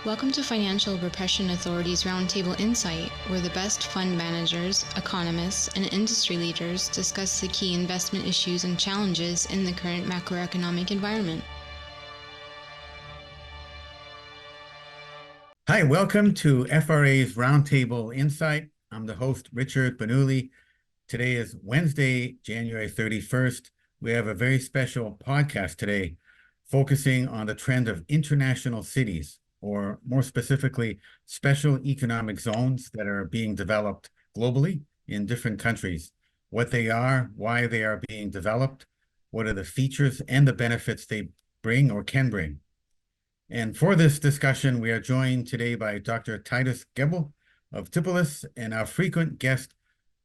Welcome to Financial Repression Authority's Roundtable Insight, where the best fund managers, economists, and industry leaders discuss the key investment issues and challenges in the current macroeconomic environment. Hi, welcome to FRA's Roundtable Insight. I'm the host, Richard Bernoulli. Today is Wednesday, January 31st. We have a very special podcast today focusing on the trend of international cities, or more specifically, special economic zones that are being developed globally in different countries. What they are, why they are being developed, what are the features and the benefits they bring or can bring. And for this discussion, we are joined today by Dr. Titus Gebel of Titus and our frequent guest,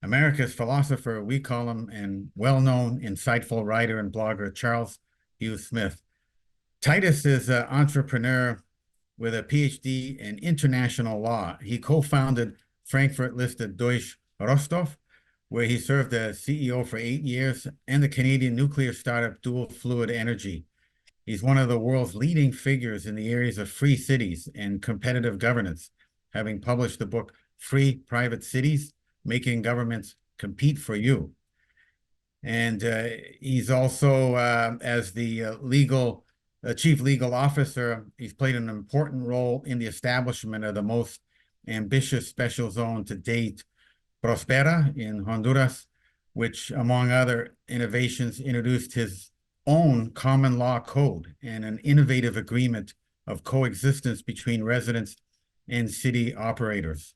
America's philosopher, we call him, and well-known, insightful writer and blogger, Charles Hugh Smith. Titus is an entrepreneur with a PhD in international law. He co-founded Frankfurt-listed Deutsche Rohstoff, where he served as CEO for 8 years, and the Canadian nuclear startup Dual Fluid Energy. He's one of the world's leading figures in the areas of free cities and competitive governance, having published the book Free Private Cities, Making Governments Compete for You. And he's also, as the chief legal officer, he's played an important role in the establishment of the most ambitious special zone to date, Prospera in Honduras, which, among other innovations, introduced his own common law code and an innovative agreement of coexistence between residents and city operators.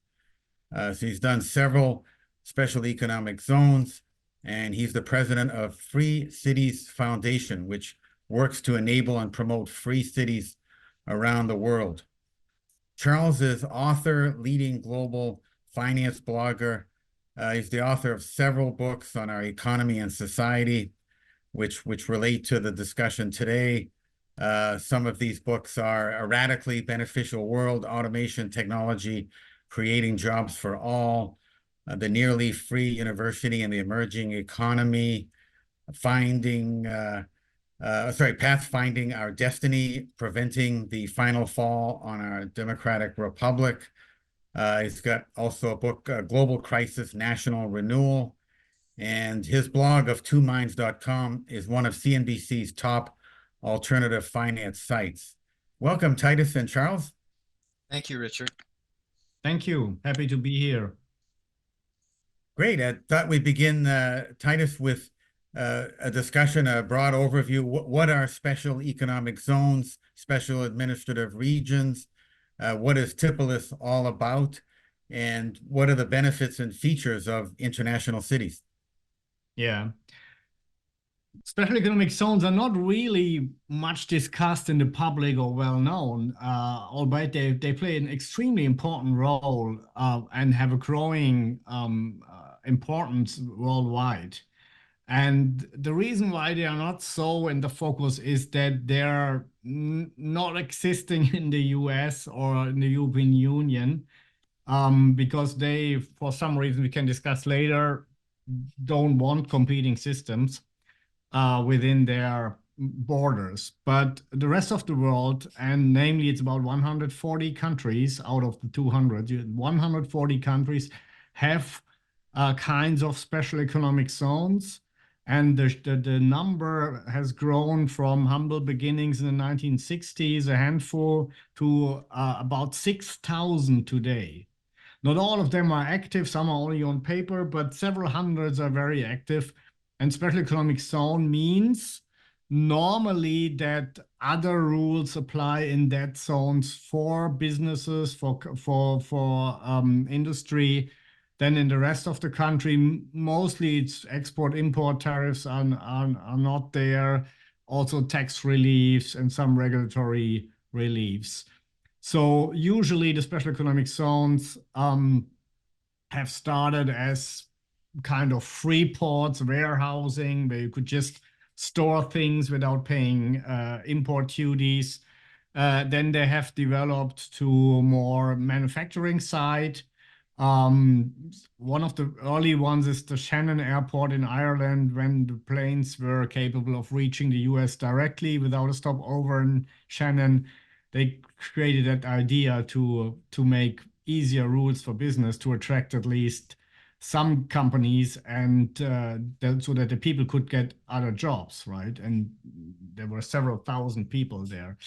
So he's done several special economic zones, and he's the president of Free Cities Foundation, which works to enable and promote free cities around the world. Charles is author, leading global finance blogger. He's the author of several books on our economy and society, which relate to the discussion today. Some of these books are A Radically Beneficial World, Automation Technology, Creating Jobs for All, The Nearly Free University and the Emerging Economy, Pathfinding Our Destiny, Preventing the Final Fall on Our Democratic Republic. He's got also a book, Global Crisis, National Renewal. And his blog of twominds.com is one of CNBC's top alternative finance sites. Welcome, Titus and Charles. Thank you, Richard. Thank you. Happy to be here. Great. I thought we'd begin, Titus, with a discussion, a broad overview. What are special economic zones, special administrative regions? What is Titus all about? And what are the benefits and features of international cities? Yeah. Special economic zones are not really much discussed in the public or well known, albeit they play an extremely important role and have a growing importance worldwide. And the reason why they are not so in the focus is that they're not existing in the US or in the European Union because they, for some reason we can discuss later, don't want competing systems within their borders. But the rest of the world, and namely it's about 140 countries out of the 200, 140 countries have kinds of special economic zones. And the number has grown from humble beginnings in the 1960s, a handful, to about 6,000 today. Not all of them are active, some are only on paper, but several hundreds are very active. And special economic zone means normally that other rules apply in that zones for businesses, for industry, than in the rest of the country. Mostly it's export-import tariffs are not there, also tax reliefs and some regulatory reliefs. So usually the special economic zones have started as kind of free ports, warehousing, where you could just store things without paying import duties. Then they have developed to more manufacturing side. One of the early ones is the Shannon Airport in Ireland, when the planes were capable of reaching the US directly without a stopover in Shannon. they created that idea to make easier rules for business to attract at least some companies, and so that the people could get other jobs, right? And there were several thousand people there.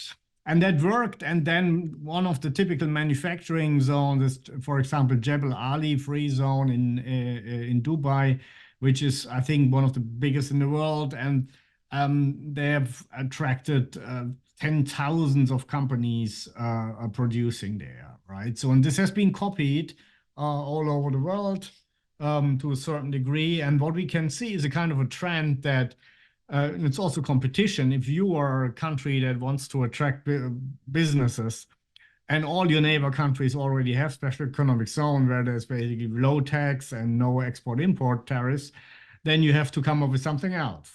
And that worked. And then one of the typical manufacturing zones is, for example, Gebel Ali Free Zone in Dubai, which is, I think, one of the biggest in the world. And they have attracted 10,000s of companies producing there, right? So, and this has been copied all over the world to a certain degree. And what we can see is a kind of a trend that it's also competition. If you are a country that wants to attract businesses, and all your neighbor countries already have special economic zone where there's basically low tax and no export-import tariffs, then you have to come up with something else.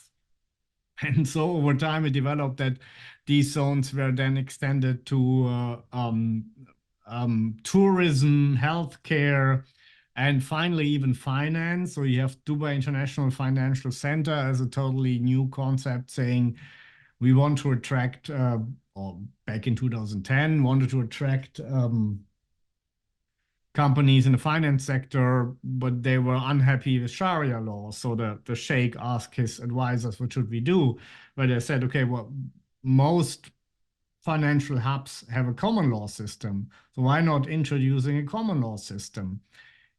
And so over time, it developed that these zones were then extended to tourism, healthcare, and finally even finance. So you have Dubai International Financial Center as a totally new concept, saying we want to attract, or back in 2010, wanted to attract companies in the finance sector, but they were unhappy with Sharia law. So the sheikh asked his advisors, what should we do? But they said, okay, well, most financial hubs have a common law system. So why not introducing a common law system?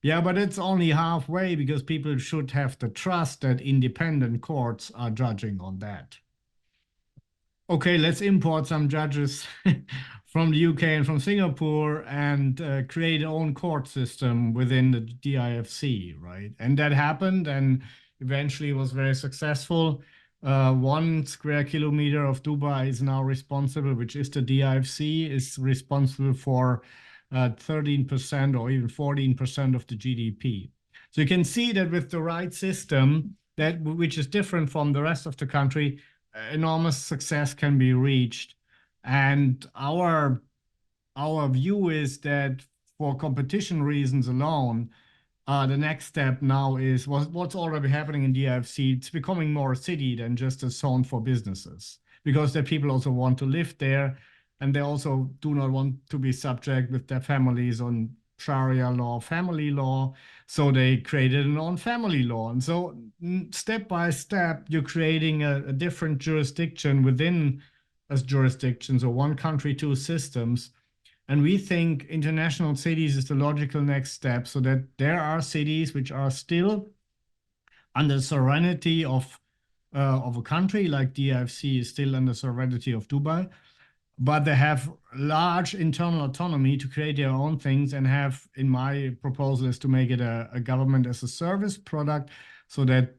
Yeah, but it's only halfway, because people should have the trust that independent courts are judging on that. Okay, let's import some judges from the UK and from Singapore and create our own court system within the DIFC, right? And that happened, and eventually was very successful. 1 square kilometer of Dubai is now responsible, which is the DIFC, is responsible for 13% or even 14% of the GDP. So you can see that with the right system, which is different from the rest of the country, enormous success can be reached. And our view is that for competition reasons alone, the next step now is what's already happening in DIFC. It's becoming more a city than just a zone for businesses, because the people also want to live there, and they also do not want to be subject with their families on Sharia law, family law. So they created an own family law. And so step by step, you're creating a different jurisdiction within a jurisdiction. So one country, two systems. And we think international cities is the logical next step, so that there are cities which are still under sovereignty of a country, like DIFC is still under sovereignty of Dubai, but they have large internal autonomy to create their own things, and have, in my proposal, is to make it a government as a service product, so that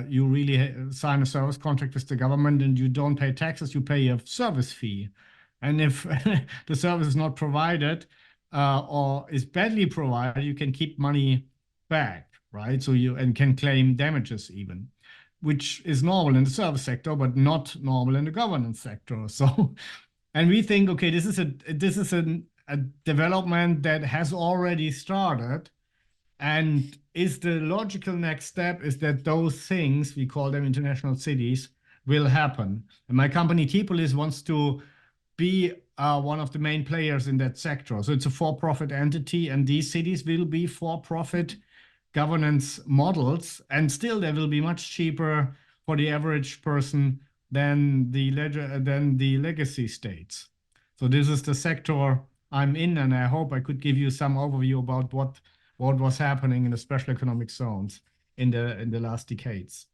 you really sign a service contract with the government and you don't pay taxes, you pay a service fee. And if the service is not provided or is badly provided, you can keep money back, right? So and can claim damages even, which is normal in the service sector, but not normal in the governance sector. So, and we think, okay, this is a development that has already started, and is the logical next step is that those things, we call them international cities, will happen. And my company Titus wants to be one of the main players in that sector. So it's a for-profit entity, and these cities will be for-profit governance models, and still they will be much cheaper for the average person than the legacy states. So this is the sector I'm in, and I hope I could give you some overview about what was happening in the special economic zones in the last decades.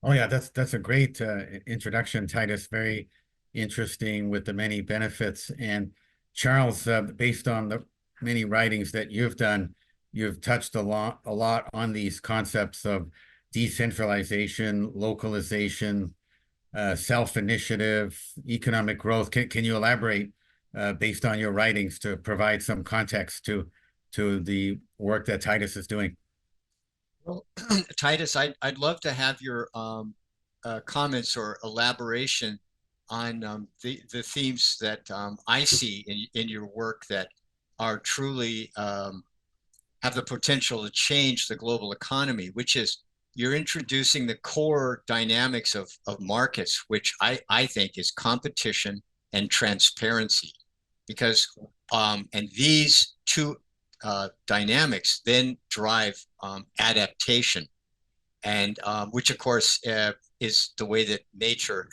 Oh yeah, that's a great introduction, Titus. Very interesting with the many benefits. And Charles, based on the many writings that you've done, you've touched a lot on these concepts of decentralization, localization, self-initiative, economic growth. Can you elaborate based on your writings to provide some context to the work that Titus is doing? Well, Titus, I'd love to have your comments or elaboration on the themes that I see in your work that are truly have the potential to change the global economy, which is you're introducing the core dynamics of markets, which I think is competition, and transparency, because and these two dynamics then drive adaptation, and which of course is the way that nature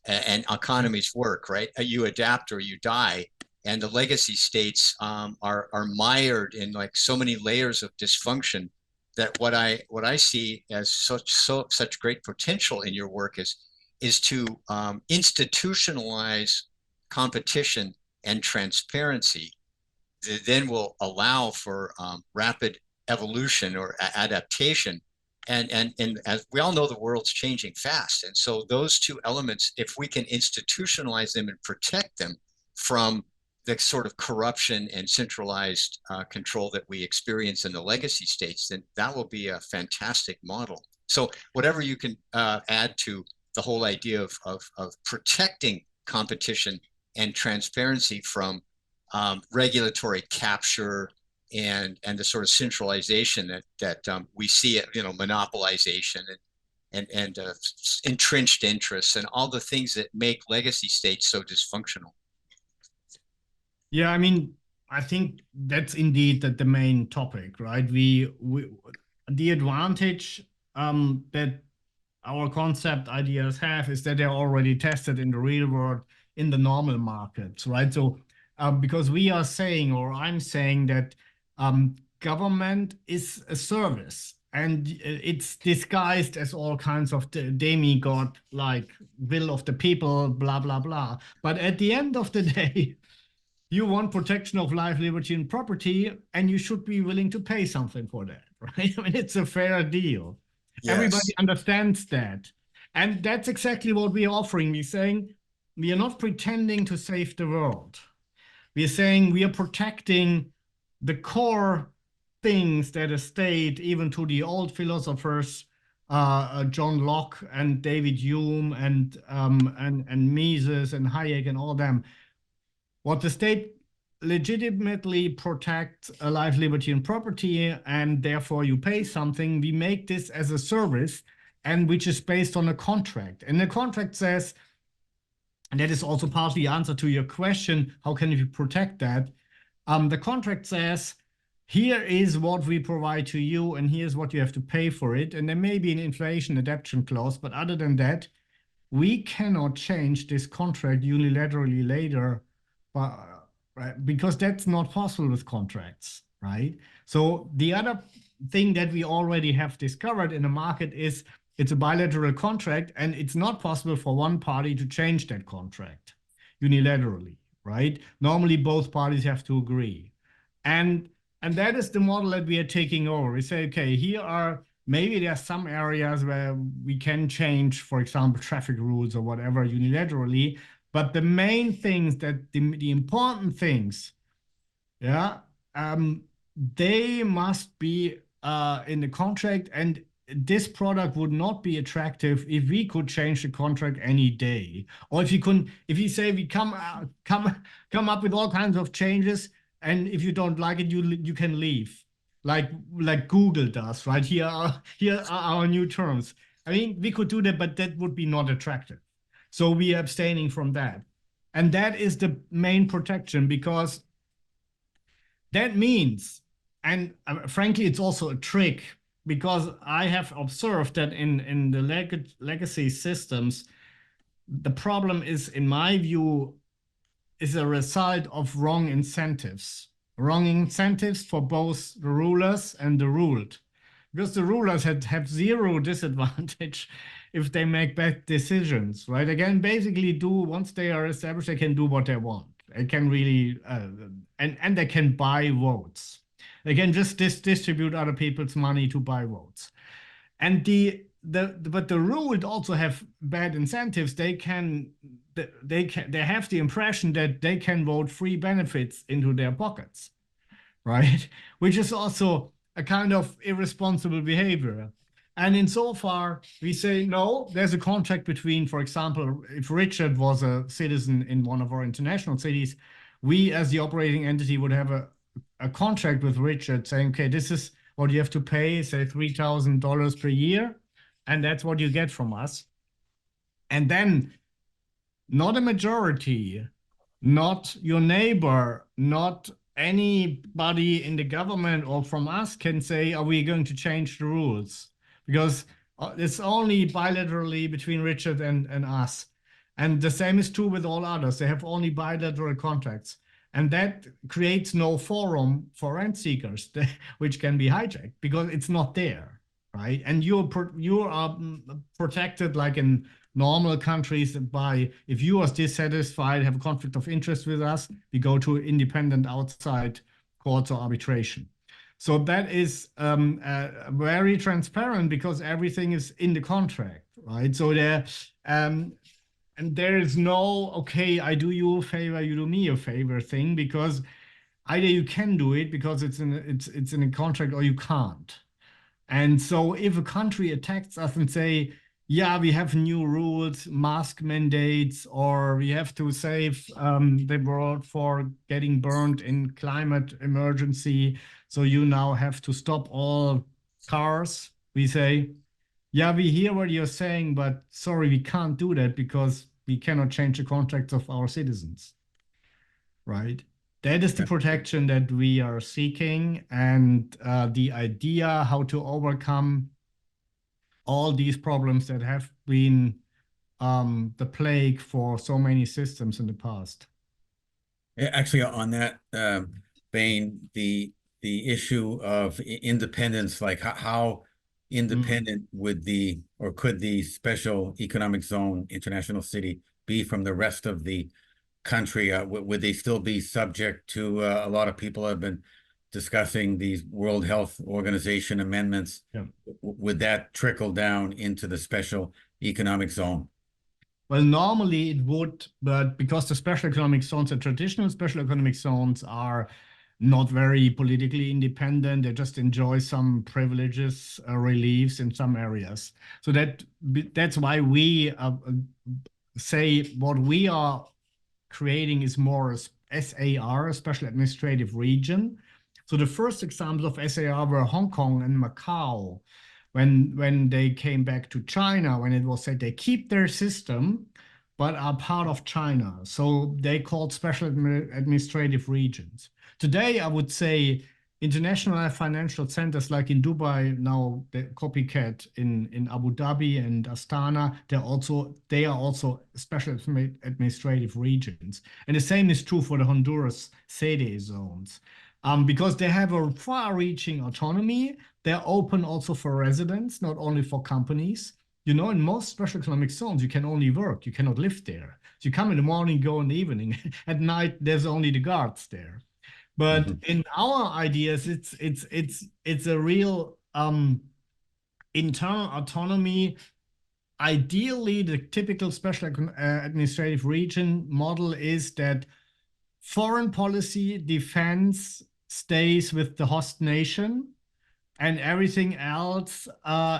and economies work, right? You adapt or you die, and the legacy states are mired in like so many layers of dysfunction that what I see as such great potential in your work is to institutionalize competition and transparency that then will allow for rapid evolution or adaptation. And as we all know, the world's changing fast. And so those two elements, if we can institutionalize them and protect them from the sort of corruption and centralized control that we experience in the legacy states, then that will be a fantastic model. So whatever you can add to the whole idea of protecting competition and transparency from regulatory capture and the sort of centralization that we see it, monopolization and entrenched interests and all the things that make legacy states so dysfunctional. Yeah, I mean, I think that's indeed the main topic, right? We the advantage that our concept ideas have is that they're already tested in the real world in the normal markets, right? So because we are saying, or I'm saying that government is a service, and it's disguised as all kinds of demigod like will of the people, blah blah blah. But at the end of the day, you want protection of life, liberty, and property, and you should be willing to pay something for that, right? I mean, it's a fair deal. Yes. Everybody understands that. And that's exactly what we're offering. We're saying we are not pretending to save the world. We're saying we are protecting the core things that a state, even to the old philosophers, John Locke and David Hume and Mises and Hayek and all them, what the state legitimately protects life, liberty, and property, and therefore you pay something. We make this as a service, and which is based on a contract. And the contract says, and that is also partly the answer to your question, how can we protect that? The contract says, here is what we provide to you, and here's what you have to pay for it. And there may be an inflation adaptation clause, but other than that, we cannot change this contract unilaterally later, right? Because that's not possible with contracts, right? So the other thing that we already have discovered in the market is it's a bilateral contract, and it's not possible for one party to change that contract unilaterally, right? Normally, both parties have to agree. And that is the model that we are taking over. We say, okay, here are, maybe there are some areas where we can change, for example, traffic rules or whatever unilaterally, but the main things that the important things, yeah, they must be in the contract, and this product would not be attractive if we could change the contract any day, or if you say we come up with all kinds of changes, and if you don't like it, you can leave, like Google does, right? Here are our new terms. I mean, we could do that, but that would be not attractive. So we are abstaining from that. And that is the main protection, because that means, and frankly, it's also a trick, because I have observed that in the legacy systems, the problem is, in my view, is a result of wrong incentives. Wrong incentives for both the rulers and the ruled. Because the rulers have zero disadvantage if they make bad decisions, right? They can basically once they are established, they can do what they want. They can really, and they can buy votes. They can just distribute other people's money to buy votes. And but the ruled also have bad incentives. They have the impression that they can vote free benefits into their pockets, right? Which is also a kind of irresponsible behavior. And insofar, we say, no, there's a contract between, for example, if Richard was a citizen in one of our international cities, we as the operating entity would have a contract with Richard saying, okay, this is what you have to pay, say $3,000 per year, and that's what you get from us. And then not a majority, not your neighbor, not anybody in the government or from us can say, are we going to change the rules? Because it's only bilaterally between Richard and us. And the same is true with all others. They have only bilateral contracts. And that creates no forum for rent seekers, which can be hijacked because it's not there, right? And you are protected like in normal countries by, if you are dissatisfied, have a conflict of interest with us, we go to independent outside courts or arbitration. So that is very transparent because everything is in the contract, right? So and there is no, okay, I do you a favor, you do me a favor thing, because either you can do it because it's in a contract or you can't. And so if a country attacks us and say, yeah, we have new rules, mask mandates, or we have to save the world for getting burned in climate emergency, so you now have to stop all cars, we say, yeah, we hear what you're saying, but sorry, we can't do that because we cannot change the contracts of our citizens, right? That is the protection that we are seeking, and the idea how to overcome all these problems that have been the plague for so many systems in the past. Actually, on that vein, the issue of independence, like how independent would or could the special economic zone international city be from the rest of the country? Would they still be subject to a lot of people have been discussing these World Health Organization amendments? Yeah. Would that trickle down into the special economic zone? Well, normally it would, but because the special economic zones, the traditional special economic zones are not very politically independent. They just enjoy some privileges, reliefs in some areas. So that's why we say what we are creating is more SAR, a special administrative region. So the first examples of SAR were Hong Kong and Macau. When they came back to China, when it was said they keep their system, but are part of China. So they called special administrative regions. Today, I would say international financial centers like in Dubai, now the copycat in Abu Dhabi and Astana, they are also special administrative regions. And the same is true for the Honduras SEDE zones. Because they have a far-reaching autonomy, they're open also for residents, not only for companies. You know, in most special economic zones, you can only work, you cannot live there. So you come in the morning, go in the evening. At night, there's only the guards there. But in our ideas, it's a real internal autonomy. Ideally, the typical special administrative region model is that foreign policy, defense stays with the host nation, and everything else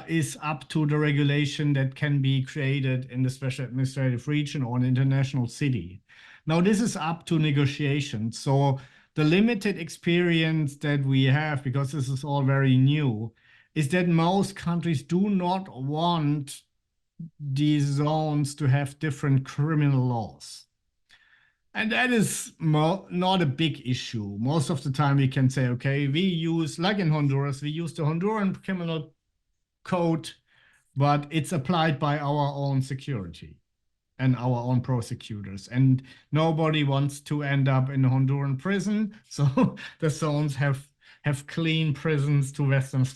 is up to the regulation that can be created in the special administrative region or an international city. Now, this is up to negotiation. So the limited experience that we have, because this is all very new, is that most countries do not want these zones to have different criminal laws. And that is not a big issue. Most of the time we can say, okay, we use, like in Honduras, we use the Honduran criminal code, but it's applied by our own security and our own prosecutors. And nobody wants to end up in a Honduran prison. So the zones have clean prisons to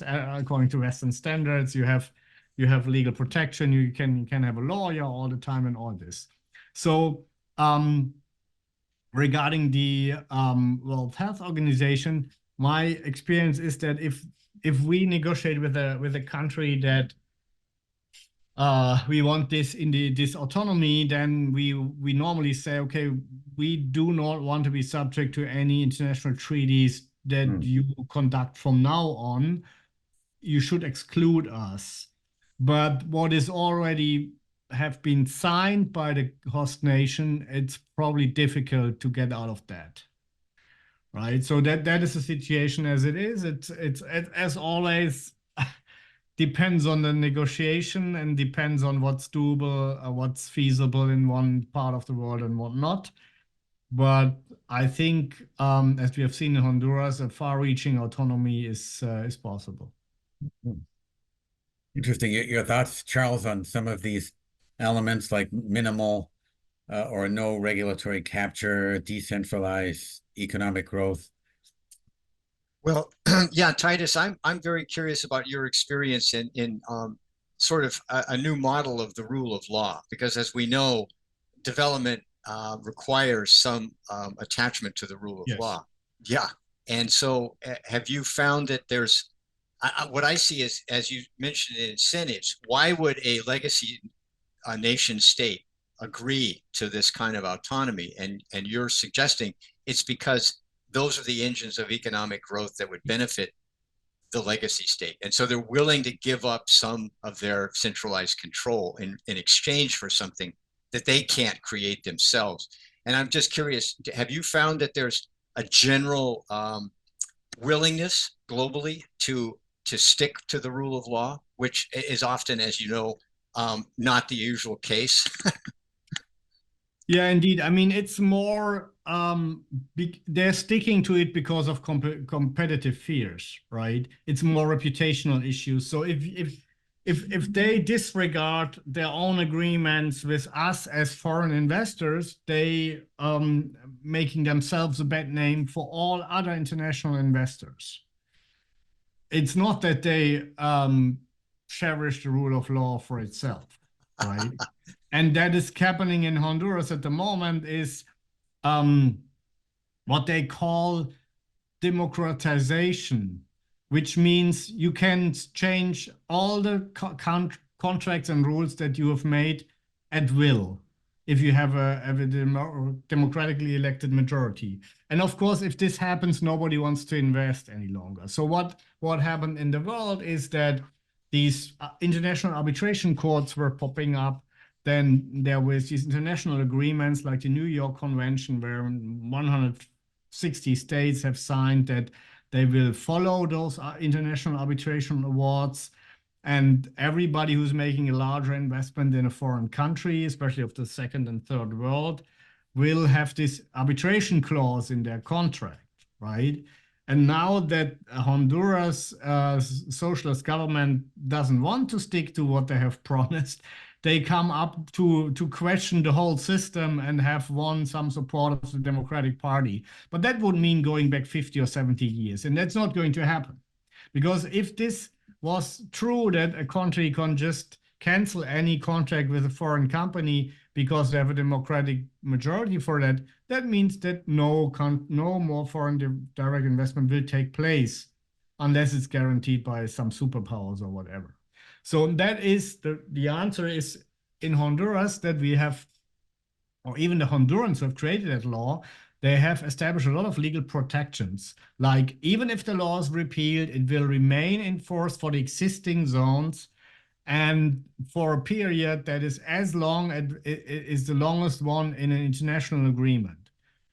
according to Western standards. You have legal protection. You can have a lawyer all the time and all this. So regarding the World Health Organization, my experience is that if we negotiate with a country that we want this this autonomy, then we normally say, okay, we do not want to be subject to any international treaties that you conduct from now on. You should exclude us. But what is already have been signed by the host nation, it's probably difficult to get out of that, right? So that is the situation as it is. It's as always depends on the negotiation and depends on what's doable, what's feasible in one part of the world and what not. But I think, as we have seen in Honduras, a far-reaching autonomy is possible. Interesting. Your thoughts, Charles, on some of these elements like minimal or no regulatory capture, decentralized economic growth? Well, yeah, Titus, I'm very curious about your experience in sort of a new model of the rule of law, because as we know, development requires some attachment to the rule of Yes. law. Yeah, and so have you found that there's what I see is, as you mentioned, in incentives? Why would a legacy nation state agree to this kind of autonomy? And you're suggesting it's because those are the engines of economic growth that would benefit the legacy state. And so they're willing to give up some of their centralized control in exchange for something that they can't create themselves. And I'm just curious, have you found that there's a general willingness globally to stick to the rule of law, which is often, as you know, not the usual case? Yeah, indeed. I mean, it's more they're sticking to it because of competitive fears, right? It's more reputational issues. So if they disregard their own agreements with us as foreign investors, they making themselves a bad name for all other international investors. It's not that they cherish the rule of law for itself, right? And that is happening in Honduras at the moment is what they call democratization, which means you can change all the contracts and rules that you have made at will if you have a democratically elected majority. And of course, if this happens, nobody wants to invest any longer. So what happened in the world is that these international arbitration courts were popping up. Then there was these international agreements like the New York Convention, where 160 states have signed that they will follow those international arbitration awards. And everybody who's making a larger investment in a foreign country, especially of the second and third world, will have this arbitration clause in their contract, right? And now that Honduras socialist government doesn't want to stick to what they have promised, they come up to question the whole system and have won some support of the Democratic Party. But that would mean going back 50 or 70 years. And that's not going to happen. Because if this was true that a country can just cancel any contract with a foreign company because they have a democratic majority for that, that means that no more foreign direct investment will take place unless it's guaranteed by some superpowers or whatever. So that is the answer is in Honduras that we have, or even the Hondurans who have created that law, they have established a lot of legal protections. Like even if the law is repealed, it will remain in force for the existing zones and for a period that is as long as it is the longest one in an international agreement.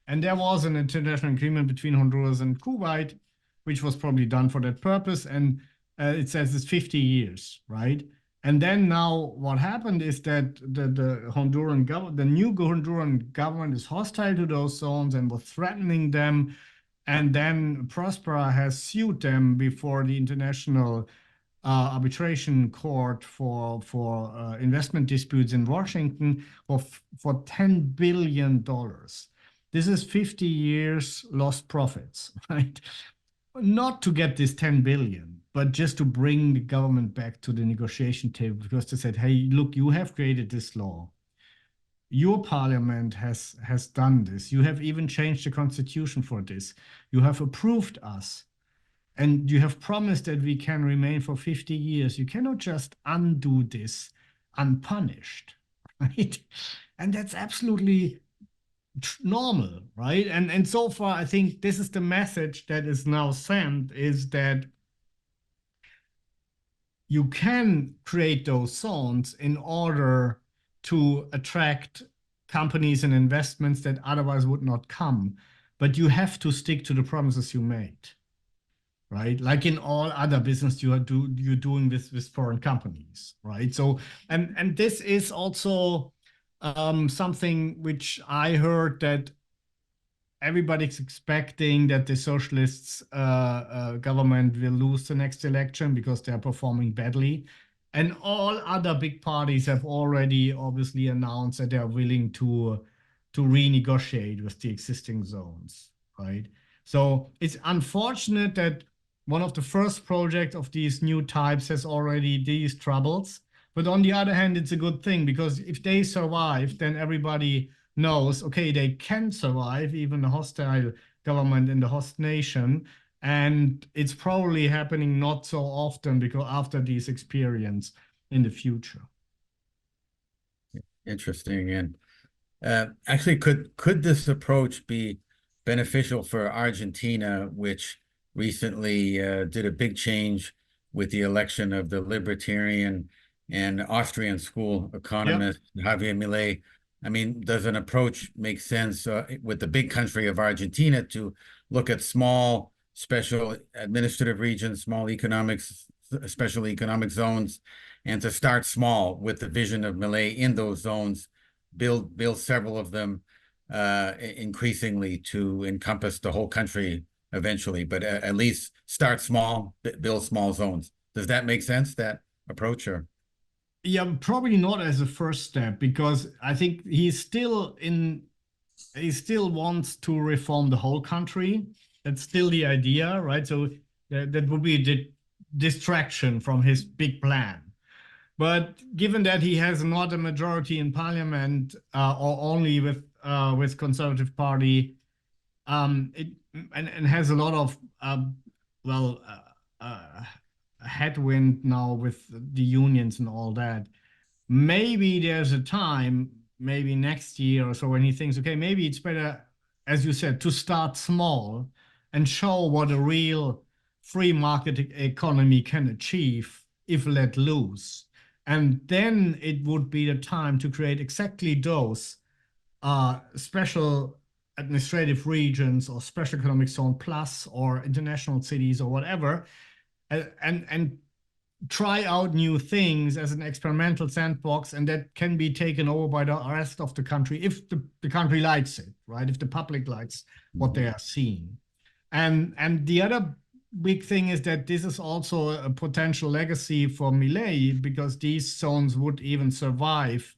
And there was an international agreement between Honduras and Kuwait, which was probably done for that purpose. And it says it's 50 years, right? And then now what happened is that the new Honduran government is hostile to those zones and was threatening them. And then Prospera has sued them before the International Arbitration Court for investment disputes in Washington for $10 billion. This is 50 years lost profits, right? Not to get this 10 billion, but just to bring the government back to the negotiation table, because they said, hey, look, you have created this law. Your parliament has done this. You have even changed the constitution for this. You have approved us. And you have promised that we can remain for 50 years. You cannot just undo this unpunished, right? And that's absolutely normal, right? And so far, I think this is the message that is now sent, is that you can create those zones in order to attract companies and investments that otherwise would not come. But you have to stick to the promises you made, right? Like in all other business you're doing with foreign companies, right? So, and this is also something which I heard that everybody's expecting that the socialists government will lose the next election because they're performing badly. And all other big parties have already obviously announced that they're willing to renegotiate with the existing zones, right? So it's unfortunate that one of the first projects of these new types has already these troubles. But on the other hand, it's a good thing, because if they survive, then everybody knows, okay, they can survive, even a hostile government in the host nation. And it's probably happening not so often because after this experience in the future. Interesting. And actually, could this approach be beneficial for Argentina, which recently did a big change with the election of the libertarian and Austrian School economist Javier Milei? I mean, does an approach make sense with the big country of Argentina to look at small special administrative regions, small special economic zones, and to start small with the vision of Milei in those zones, build several of them increasingly to encompass the whole country eventually, but at least start small, build small zones. Does that make sense, that approach? Or yeah, probably not as a first step, because I think he still wants to reform the whole country. That's still the idea, right? So that would be the distraction from his big plan. But given that he has not a majority in parliament, or only with Conservative Party, and has a lot of headwind now with the unions and all that, maybe there's a time, maybe next year or so, when he thinks, okay, maybe it's better, as you said, to start small and show what a real free market economy can achieve if let loose. And then it would be the time to create exactly those special administrative regions or special economic zone plus or international cities or whatever, and try out new things as an experimental sandbox, and that can be taken over by the rest of the country if the country likes it, right? If the public likes what they are seeing. And the other big thing is that this is also a potential legacy for Milei, because these zones would even survive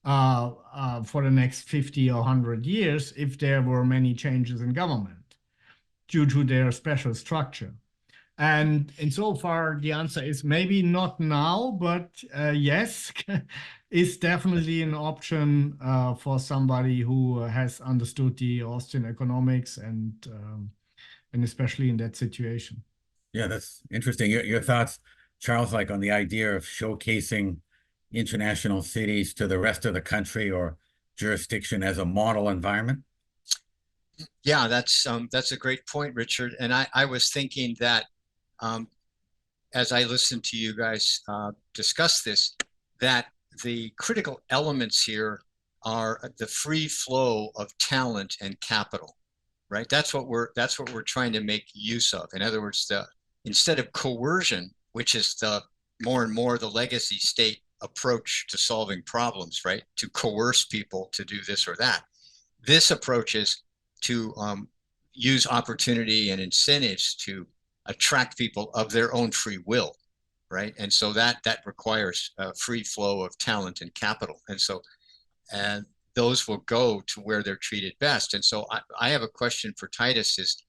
for the next 50 or 100 years if there were many changes in government due to their special structure. And so far, the answer is maybe not now, but yes, is definitely an option for somebody who has understood the Austrian economics and especially in that situation. Yeah, that's interesting. Your thoughts, Charles, like on the idea of showcasing international cities to the rest of the country or jurisdiction as a model environment? Yeah, that's a great point, Richard. And I was thinking that as I listened to you guys discuss this, that the critical elements here are the free flow of talent and capital, right? That's what we're trying to make use of. In other words, instead of coercion, which is the more and more the legacy state approach to solving problems, right? To coerce people to do this or that. This approach is to use opportunity and incentives to attract people of their own free will, right? And so that requires a free flow of talent and capital. And those will go to where they're treated best. And so I have a question for Titus is,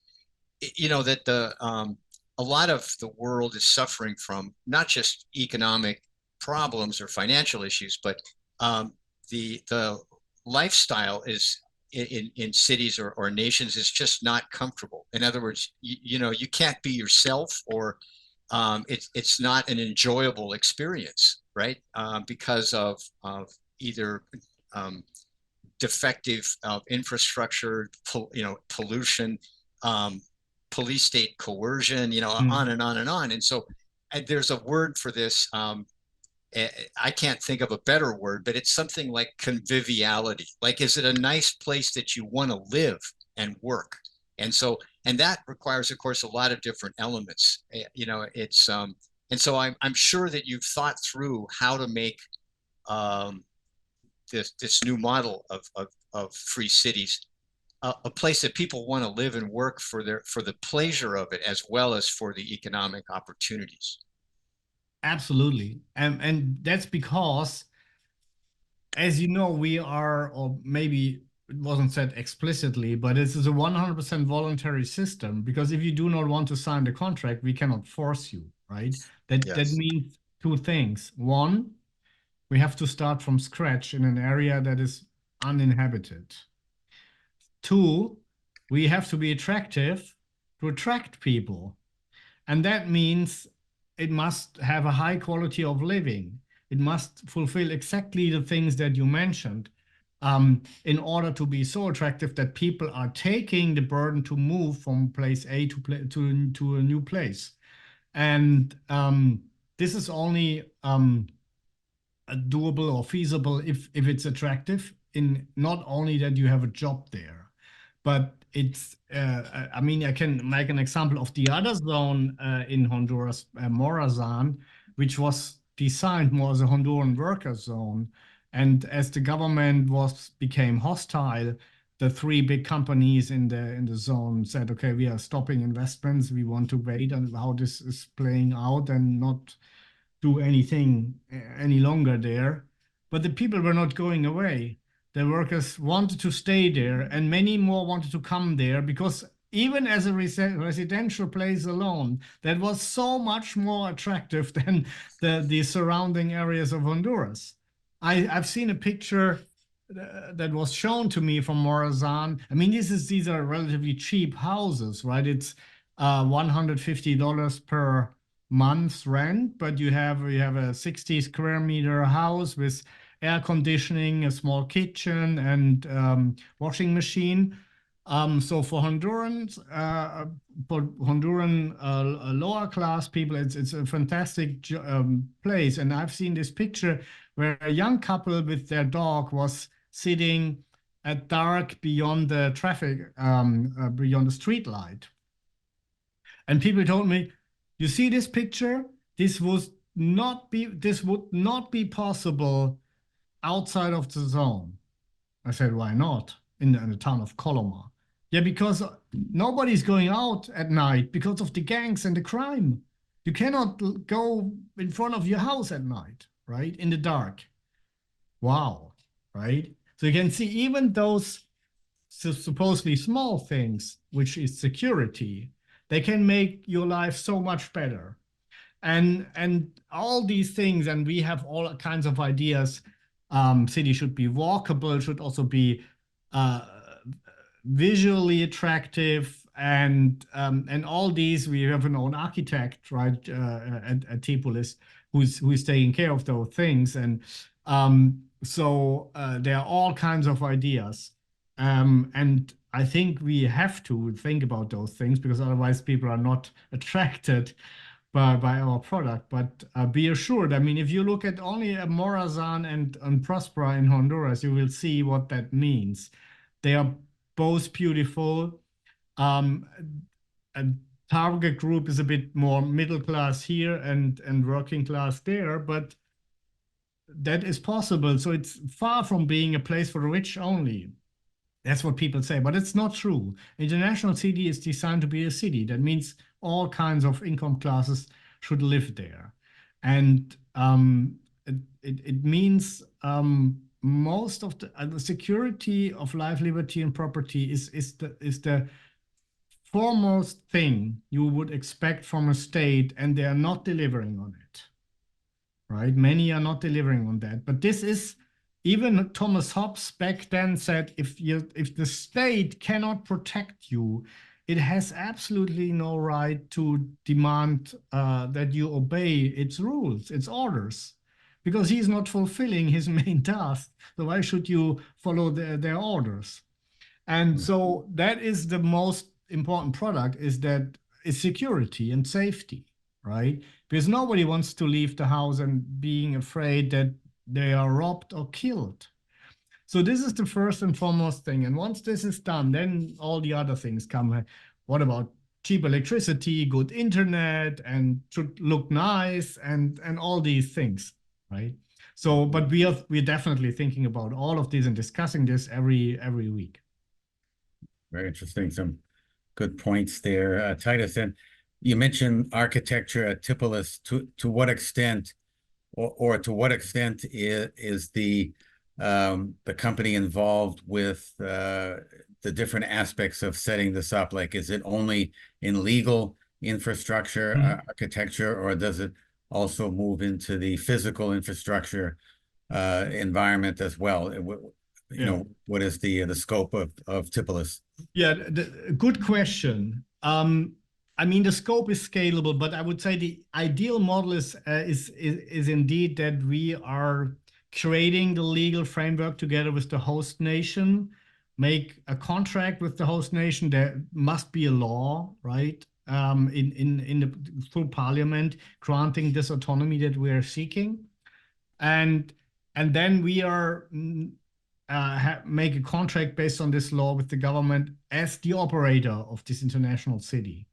that a lot of the world is suffering from not just economic problems or financial issues, but the lifestyle is in cities or nations is just not comfortable. In other words, you can't be yourself, or it's not an enjoyable experience, right? Because of either defective infrastructure, pollution, police state coercion, on and on and on. And so there's a word for this. I can't think of a better word, but it's something like conviviality. Like, is it a nice place that you want to live and work? And that requires, of course, a lot of different elements. And so I'm sure that you've thought through how to make this new model of free cities a place that people want to live and work for the pleasure of it, as well as for the economic opportunities. Absolutely. And that's because, as you know, we are, or maybe it wasn't said explicitly, but this is a 100% voluntary system, because if you do not want to sign the contract, we cannot force you, right? That Yes. means two things. One, we have to start from scratch in an area that is uninhabited. Two, we have to be attractive to attract people. And that means it must have a high quality of living. It must fulfill exactly the things that you mentioned, in order to be so attractive that people are taking the burden to move from place A to a new place. And this is only doable or feasible if it's attractive, in not only that you have a job there, but it's I mean, I can make an example of the other zone in Honduras, Morazan, which was designed more as a Honduran worker zone. And as the government became hostile, the three big companies in the zone said, okay, we are stopping investments. We want to wait on how this is playing out and not do anything any longer there. But the people were not going away. The workers wanted to stay there, and many more wanted to come there, because even as a residential place alone, that was so much more attractive than the surrounding areas of Honduras. I've seen a picture that was shown to me from Morazan. I mean, these are relatively cheap houses, right? It's $150 per month's rent, but you have a 60 square meter house with air conditioning, a small kitchen, and washing machine. So for Hondurans, lower class people, it's a fantastic place. And I've seen this picture where a young couple with their dog was sitting at dark beyond the traffic, beyond the street light. And people told me, you see this picture? This would not be possible outside of the zone. I said, why not? In the town of Coloma. Yeah, because nobody's going out at night because of the gangs and the crime. You cannot go in front of your house at night, right? In the dark. Wow, right? So you can see even those supposedly small things, which is security, they can make your life so much better. And all these things, and we have all kinds of ideas. City should be walkable, should also be visually attractive, and all these. We have an own architect, right, at Tipolis, who's taking care of those things, and so there are all kinds of ideas, and I think we have to think about those things, because otherwise people are not attracted by our product. But be assured, I mean, if you look at only Morazan and Prospera in Honduras, you will see what that means. They are both beautiful. A target group is a bit more middle class here and working class there, but that is possible. So it's far from being a place for the rich only. That's what people say, but it's not true. International City is designed to be a city. That means all kinds of income classes should live there. And it means most of the security of life, liberty, and property is the foremost thing you would expect from a state, and they are not delivering on it. Right? Many are not delivering on that. But this is, even Thomas Hobbes back then said, if the state cannot protect you, it has absolutely no right to demand that you obey its rules, its orders, because he's not fulfilling his main task. So why should you follow their orders? And so that is the most important product, is security and safety, right? Because nobody wants to leave the house and being afraid that they are robbed or killed. So this is the first and foremost thing. And once this is done, then all the other things come. What about cheap electricity, good internet, and should look nice, and all these things, right? So, but we're definitely thinking about all of this and discussing this every week. Very interesting. Some good points there, Titus. And you mentioned architecture at Tipolis. To what extent, or to what extent is the company involved with the different aspects of setting this up? Like, is it only in legal infrastructure, architecture, or does it also move into the physical infrastructure environment as well? You know, what is the scope of Tipolis? Yeah, good question. I mean, the scope is scalable, but I would say the ideal model is indeed that we are creating the legal framework together with the host nation, make a contract with the host nation. There must be a law, right? In the full parliament granting this autonomy that we are seeking, and then we are make a contract based on this law with the government as the operator of this international city.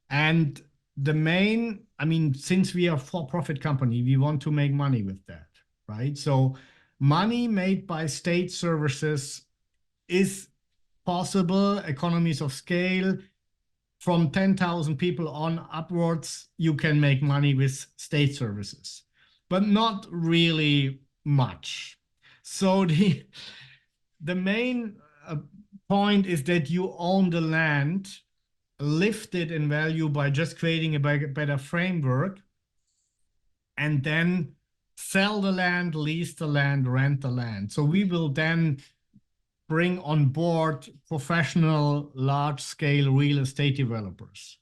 And the main, I mean, since we are a for-profit company, we want to make money with that, right? So money made by state services is possible, economies of scale. From 10,000 people on upwards, you can make money with state services, but not really much. So the main point is that you own the land, lift it in value by just creating a better framework, and then sell the land, lease the land, rent the land. So we will then bring on board professional, large-scale real estate developers.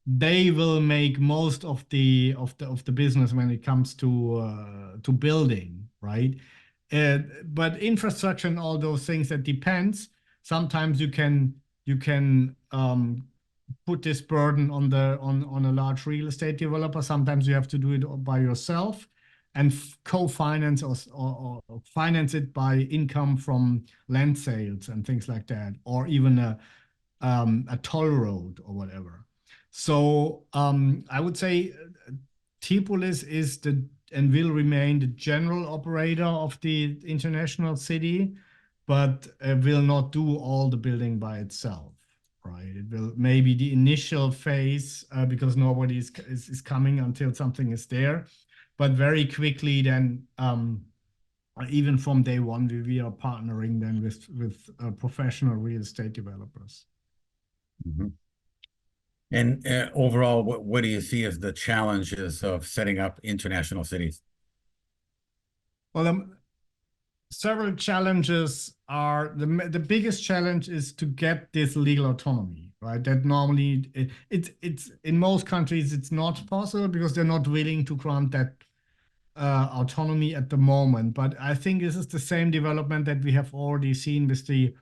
They will make most of the business when it comes to building, right? But infrastructure and all those things, that depends. Sometimes you can put this burden on a large real estate developer. Sometimes you have to do it by yourself and co-finance or finance it by income from land sales and things like that, or even a toll road or whatever. So I would say Tipolis is and will remain the general operator of the international city, but will not do all the building by itself, right? It will maybe the initial phase because nobody is coming until something is there, but very quickly then, even from day one, we are partnering then with professional real estate developers. Mm-hmm. And overall, what do you see as the challenges of setting up international cities? Well, several challenges are the biggest challenge is to get this legal autonomy, right? That normally it's in most countries it's not possible because they're not willing to grant that autonomy at the moment. But I think this is the same development that we have already seen with the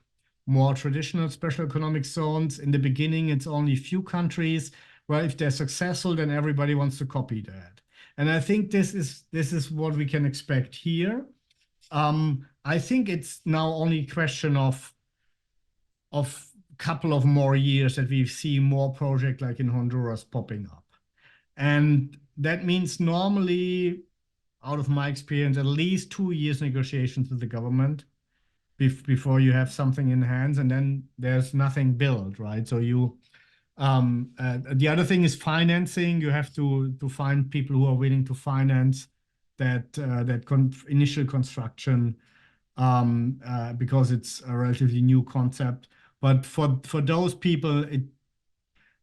more traditional special economic zones. In the beginning, it's only a few countries where if they're successful, then everybody wants to copy that. And I think this is what we can expect here. I think it's now only a question of a couple of more years that we see more projects like in Honduras popping up. And that means normally, out of my experience, at least 2 years negotiations with the government before you have something in hands, and then there's nothing built, right? So the other thing is financing. You have to find people who are willing to finance that initial construction because it's a relatively new concept. But for those people,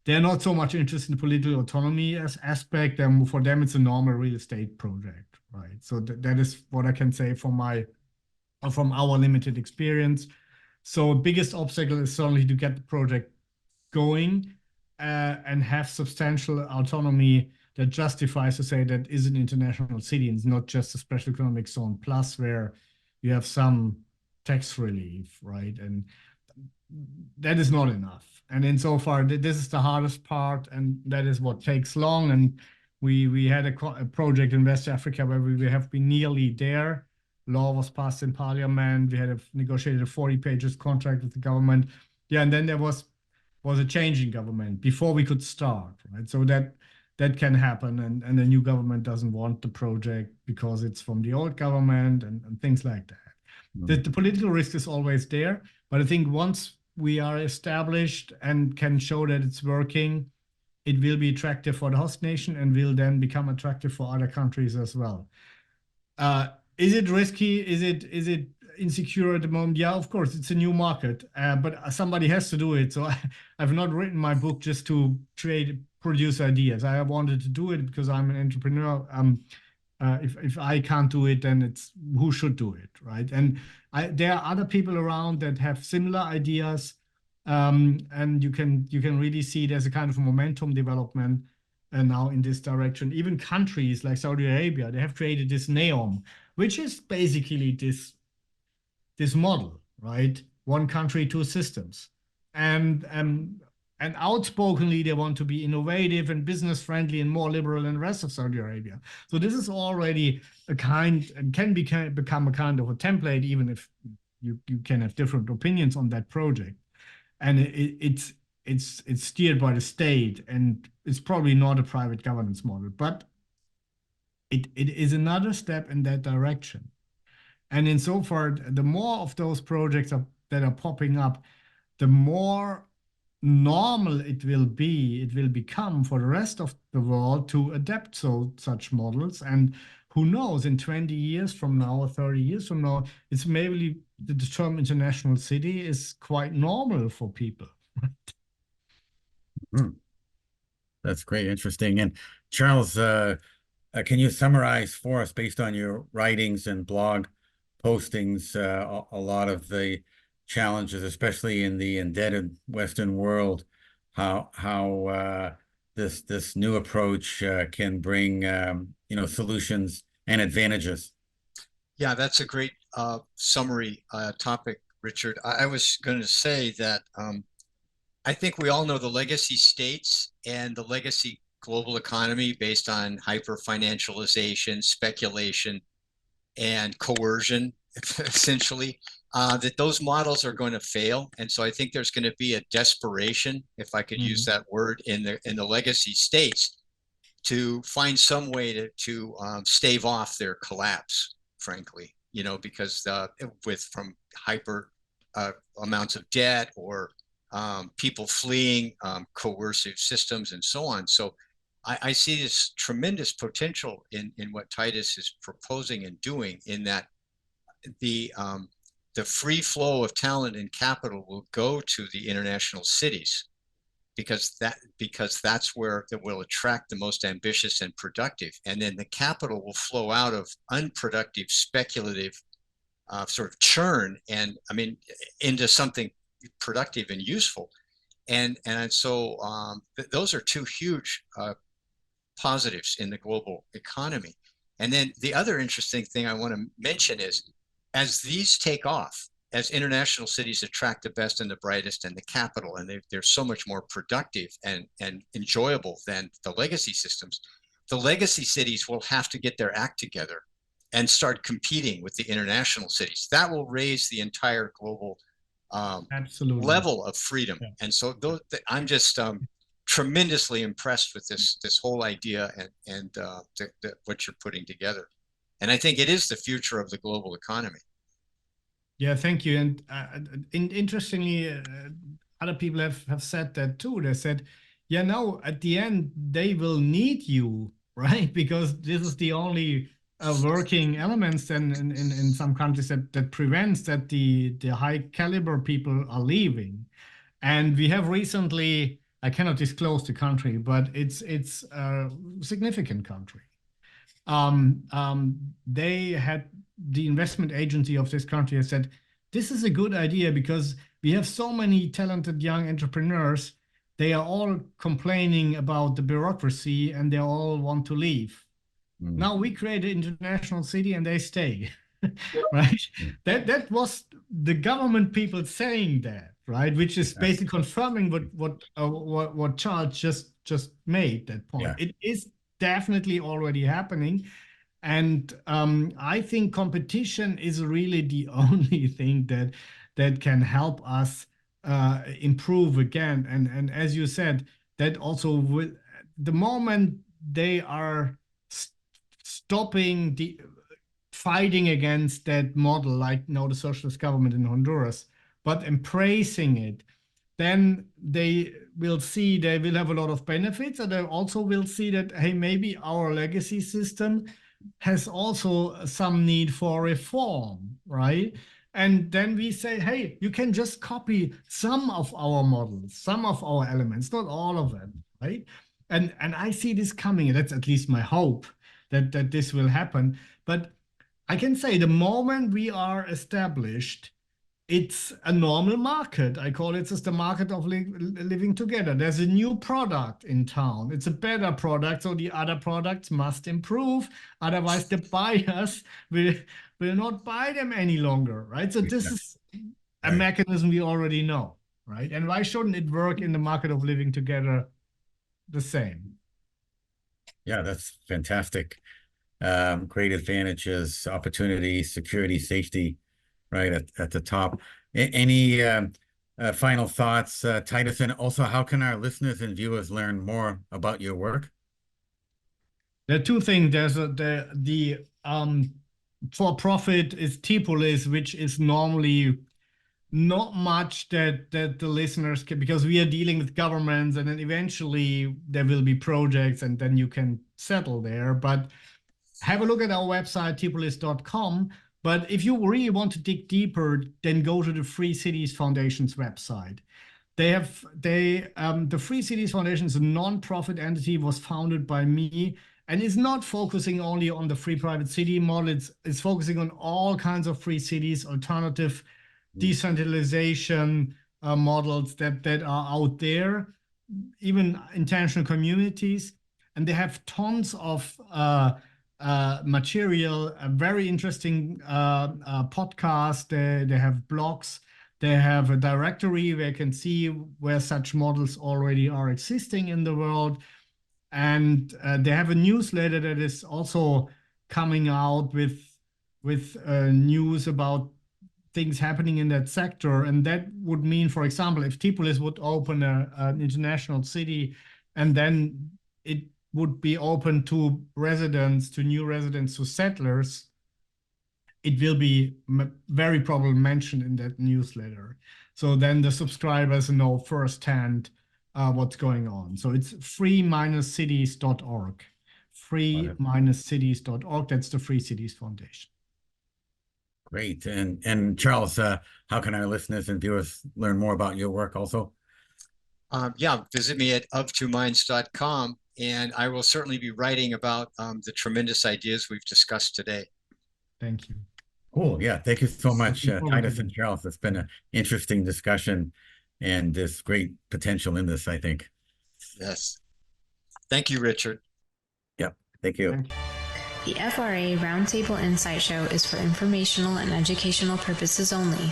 they're not so much interested in political autonomy aspect. For them, it's a normal real estate project, right? So that is what I can say from our limited experience. So biggest obstacle is certainly to get the project going and have substantial autonomy that justifies to say that is an international city and it's not just a special economic zone plus where you have some tax relief, right? And that is not enough. And insofar, this is the hardest part, and that is what takes long. And we had a project in West Africa where we have been nearly there. Law was passed in parliament. We had negotiated a 40 pages contract with the government. Yeah, and then there was a change in government before we could start, right? So that can happen, and the new government doesn't want the project because it's from the old government and things like that. Mm. The political risk is always there, but I think once we are established and can show that it's working, it will be attractive for the host nation and will then become attractive for other countries as well. Is it risky? Is it insecure at the moment? Yeah, of course, it's a new market, but somebody has to do it. So I've not written my book just to produce ideas. I wanted to do it because I'm an entrepreneur. If I can't do it, then it's who should do it, right? And there are other people around that have similar ideas, and you can really see there's a kind of momentum development now in this direction. Even countries like Saudi Arabia, they have created this NEOM, which is basically this model, right? One country, two systems, and outspokenly they want to be innovative and business friendly and more liberal than the rest of Saudi Arabia. So this is already a kind and can become a kind of a template, even if you can have different opinions on that project. And it's steered by the state, and it's probably not a private governance model, but it is another step in that direction. And insofar, the more of those projects that are popping up, the more normal it will become for the rest of the world to adapt such models. And who knows, in 20 years from now or 30 years from now, it's maybe the term international city is quite normal for people. That's great, interesting. And Charles, can you summarize for us, based on your writings and blog postings, a lot of the challenges, especially in the indebted Western world, how this new approach can bring solutions and advantages? Yeah, that's a great summary topic, Richard. I was going to say that I think we all know the legacy states and the legacy global economy based on hyper-financialization, speculation, and coercion, essentially, that those models are going to fail. And so I think there's going to be a desperation, if I could use that word, in the legacy states to find some way to stave off their collapse, frankly, because from hyper amounts of debt or people fleeing coercive systems and so on. So I see this tremendous potential in what Titus is proposing and doing, in that the free flow of talent and capital will go to the international cities, because that's where it will attract the most ambitious and productive, and then the capital will flow out of unproductive, speculative sort of churn, and into something productive and useful, and so those are two huge positives in the global economy. And then the other interesting thing I want to mention is, as these take off, as international cities attract the best and the brightest and the capital, and they're so much more productive and enjoyable than the legacy systems, the legacy cities will have to get their act together and start competing with the international cities. That will raise the entire global level of freedom. Yeah. And so I'm just tremendously impressed with this whole idea and what you're putting together. And I think it is the future of the global economy. Yeah, thank you. And interestingly, other people have said that too. They said, yeah, no, at the end, they will need you, right? Because this is the only working elements then in some countries that prevents that the high caliber people are leaving. And we have recently, I cannot disclose the country, but it's a significant country. They had, the investment agency of this country has said, this is a good idea because we have so many talented young entrepreneurs. They are all complaining about the bureaucracy and they all want to leave. Now we create an international city and they stay, right? That was the government people saying that, right? Which is basically confirming what Charles just made that point. Yeah. It is definitely already happening. And I think competition is really the only thing that can help us improve again. And as you said, that also will, the moment they are stopping fighting against that model, like the socialist government in Honduras, but embracing it, then they will have a lot of benefits, and they also will see that, hey, maybe our legacy system has also some need for reform, right? And then we say, hey, you can just copy some of our models, some of our elements, not all of them, right? And I see this coming. That's at least my hope that this will happen. But I can say the moment we are established, it's a normal market. I call it just the market of living together. There's a new product in town. It's a better product, so the other products must improve. Otherwise, the buyers will not buy them any longer, right? So this is a mechanism we already know, right? And why shouldn't it work in the market of living together the same? Yeah, that's fantastic. Great advantages, opportunities, security, safety, right at the top. Any final thoughts, Titus? And also, how can our listeners and viewers learn more about your work? There are two things. There's the for-profit is Tipolis, which is normally not much that the listeners can, because we are dealing with governments, and then eventually there will be projects, and then you can settle there. But have a look at our website, tipolis.com. But if you really want to dig deeper, then go to the Free Cities Foundation's website. The Free Cities Foundation is a non-profit entity, was founded by me, and is not focusing only on the free private city model. It's focusing on all kinds of free cities, alternative decentralization models that are out there, even intentional communities. And they have tons of material, a very interesting podcast. They have blogs. They have a directory where you can see where such models already are existing in the world. And they have a newsletter that is also coming out with news about things happening in that sector. And that would mean, for example, if Tipolis would open an international city, and then it would be open to residents, to new residents, to settlers, it will be very probably mentioned in that newsletter. So then the subscribers know firsthand what's going on. So it's free-cities.org. Free-cities.org. That's the Free Cities Foundation. Great. And Charles, how can our listeners and viewers learn more about your work also? Yeah, visit me at of2minds.com, and I will certainly be writing about the tremendous ideas we've discussed today. Thank you. Cool. Yeah. Thank you so much, Titus and Charles. It's been an interesting discussion, and there's great potential in this, I think. Yes. Thank you, Richard. Yep. Thank you. The FRA Roundtable Insight Show is for informational and educational purposes only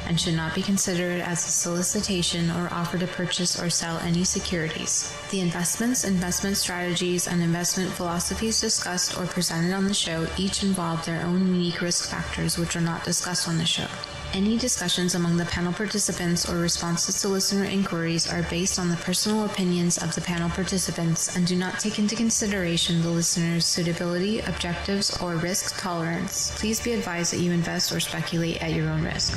and should not be considered as a solicitation or offer to purchase or sell any securities. The investments, investment strategies, and investment philosophies discussed or presented on the show each involve their own unique risk factors which are not discussed on the show. Any discussions among the panel participants or responses to listener inquiries are based on the personal opinions of the panel participants and do not take into consideration the listener's suitability, objectives, or risk tolerance. Please be advised that you invest or speculate at your own risk.